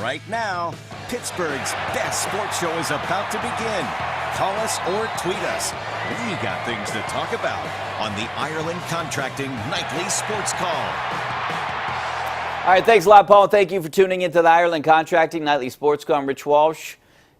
right now. Pittsburgh's best sports show is about to begin. Call us or tweet us. We got things to talk about on the Ireland Contracting Nightly Sports Call. All right, thanks a lot, Paul. Thank you for tuning into the Ireland Contracting Nightly Sports Call. I'm Rich Walsh.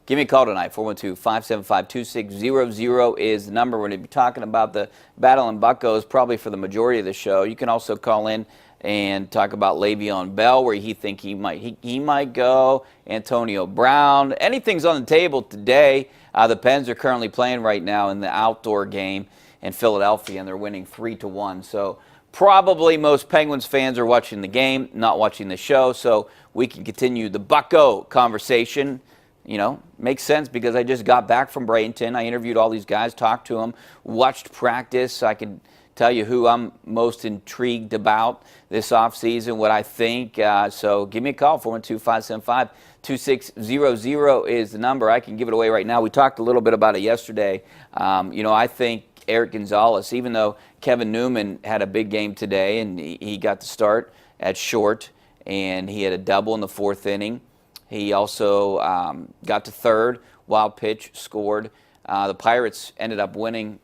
Give me a call tonight. 412-575-2600 is the number. We're going to be talking about the battle in Buccos probably for the majority of the show. You can also call in and talk about Le'Veon Bell, where he think he might go, Antonio Brown. Anything's on the table today. The Pens are currently playing right now in the outdoor game in Philadelphia, and they're winning 3-1. So probably most Penguins fans are watching the game, not watching the show, so we can continue the Bucco conversation. You know, makes sense because I just got back from Bradenton. I interviewed all these guys, talked to them, watched practice. I can tell you who I'm most intrigued about this offseason, what I think. So give me a call, 412-575-2600 is the number. I can give it away right now. We talked a little bit about it yesterday. I think Eric Gonzalez, even though Kevin Newman had a big game today and he got the start at short and he had a double in the fourth inning. He also got to third, wild pitch, scored. The Pirates ended up winning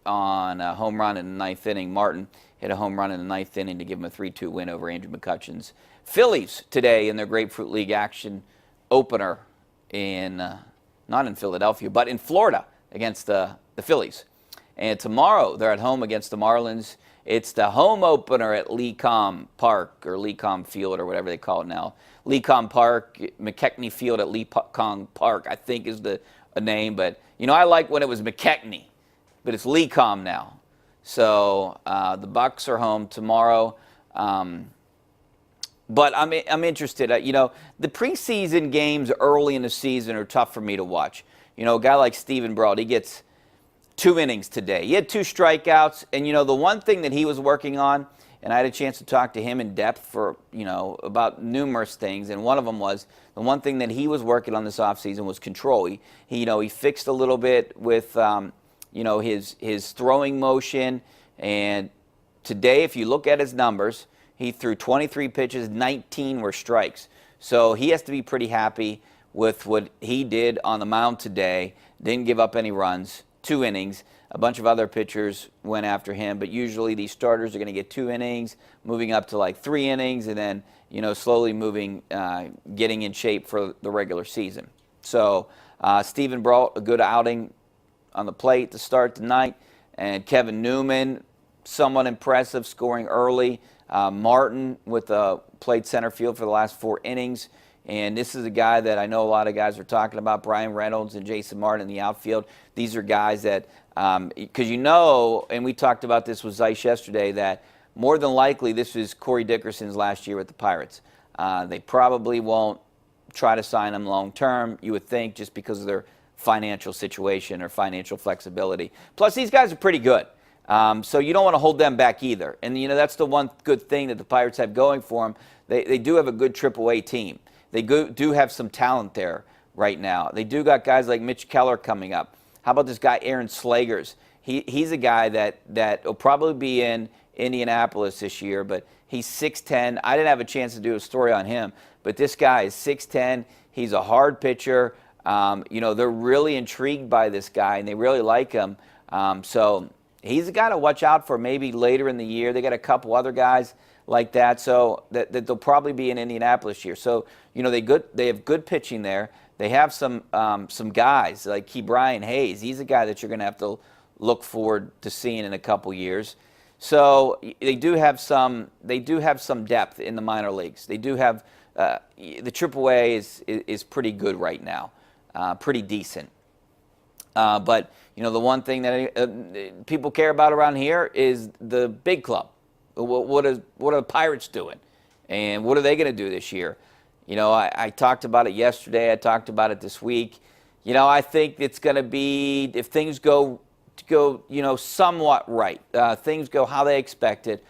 on a home run in the ninth inning. Martin hit a home run in the ninth inning to give him a 3-2 win over Andrew McCutcheon's Phillies today in their Grapefruit League action opener in not in Philadelphia, but in Florida against the Phillies. And tomorrow they're at home against the Marlins. It's the home opener at Lecom Park or Lecom Field or whatever they call it now. Lecom Park, McKechnie Field at Lecom Park, I think is the name. But, I like when it was McKechnie, but it's Lecom now. So the Bucks are home tomorrow. But I'm interested. The preseason games early in the season are tough for me to watch. A guy like Steven Brault, he gets 2 innings today. He had 2 strikeouts. And, the one thing that he was working on, and I had a chance to talk to him in depth for, about numerous things. And one of them was the one thing that he was working on this offseason was control. He fixed a little bit with, his throwing motion. And today, if you look at his numbers, he threw 23 pitches, 19 were strikes. So he has to be pretty happy with what he did on the mound today. Didn't give up any runs, 2 innings. A bunch of other pitchers went after him, but usually these starters are going to get 2 innings, moving up to like 3 innings, and then, slowly moving, getting in shape for the regular season. So Steven Brault, a good outing on the plate to start tonight, and Kevin Newman, somewhat impressive, scoring early. Martin played center field for the last 4 innings. And this is a guy that I know a lot of guys are talking about, Brian Reynolds and Jason Martin in the outfield. These are guys that, because and we talked about this with Zeiss yesterday, that more than likely this is Corey Dickerson's last year with the Pirates. They probably won't try to sign him long term, you would think, just because of their financial situation or financial flexibility. Plus, these guys are pretty good. So you don't want to hold them back either. And, that's the one good thing that the Pirates have going for them. They do have a good AAA team. They do have some talent there right now. They do got guys like Mitch Keller coming up. How about this guy, Aaron Slagers? He's a guy that will probably be in Indianapolis this year, but he's 6'10". I didn't have a chance to do a story on him, but this guy is 6'10". He's a hard pitcher. They're really intrigued by this guy, and they really like him. So he's a guy to watch out for maybe later in the year. They got a couple other guys like that, so that they'll probably be in Indianapolis here. So, they have good pitching there. They have some guys like Ke'Bryan Hayes. He's a guy that you're going to have to look forward to seeing in a couple years. So they do have some depth in the minor leagues. They do have the AAA is pretty good right now, pretty decent. But the one thing that people care about around here is the big club. What are the Pirates doing, and what are they going to do this year? I talked about it yesterday. I talked about it this week. I think it's going to be, if things go somewhat right, things go how they expected,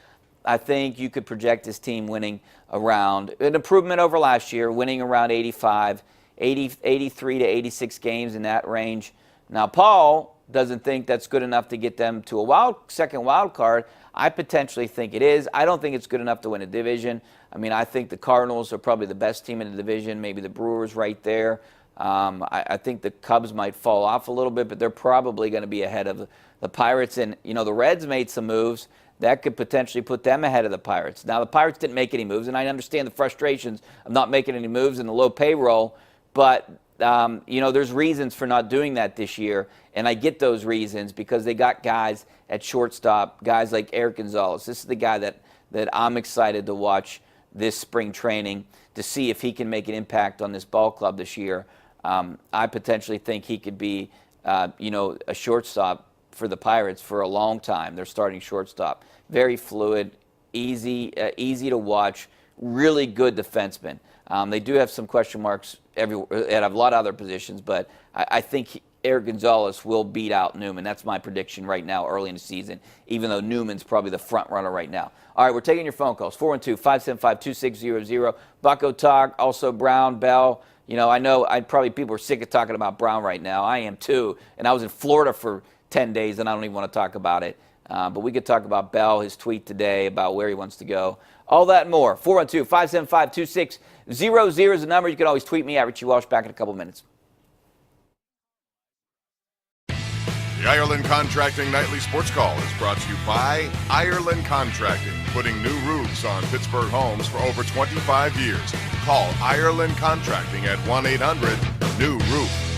I think you could project this team winning around, an improvement over last year, winning around 83 to 86 games in that range. Now, Paul doesn't think that's good enough to get them to a second wild card. I potentially think it is. I don't think it's good enough to win a division. I mean, I think the Cardinals are probably the best team in the division, maybe the Brewers right there. I think the Cubs might fall off a little bit, but they're probably going to be ahead of the Pirates. And, the Reds made some moves that could potentially put them ahead of the Pirates. Now, the Pirates didn't make any moves, and I understand the frustrations of not making any moves and the low payroll, but, there's reasons for not doing that this year, and I get those reasons because they got guys at shortstop, guys like Eric Gonzalez. This is the guy that I'm excited to watch this spring training to see if he can make an impact on this ball club this year. I potentially think he could be, a shortstop for the Pirates for a long time. They're starting shortstop. Very fluid, easy to watch, really good defenseman. They do have some question marks at a lot of other positions, but I think Eric Gonzalez will beat out Newman. That's my prediction right now early in the season, even though Newman's probably the front runner right now. All right, we're taking your phone calls, 412-575-2600. Bucko talk, also Brown, Bell. I know people are sick of talking about Brown right now. I am too, and I was in Florida for 10 days, and I don't even want to talk about it. But we could talk about Bell, his tweet today about where he wants to go. All that and more. 412-575-2600 is the number. You can always tweet me at Richie Walsh. Back in a couple minutes. The Ireland Contracting Nightly Sports Call is brought to you by Ireland Contracting, putting new roofs on Pittsburgh homes for over 25 years. Call Ireland Contracting at 1-800-NEW-ROOF.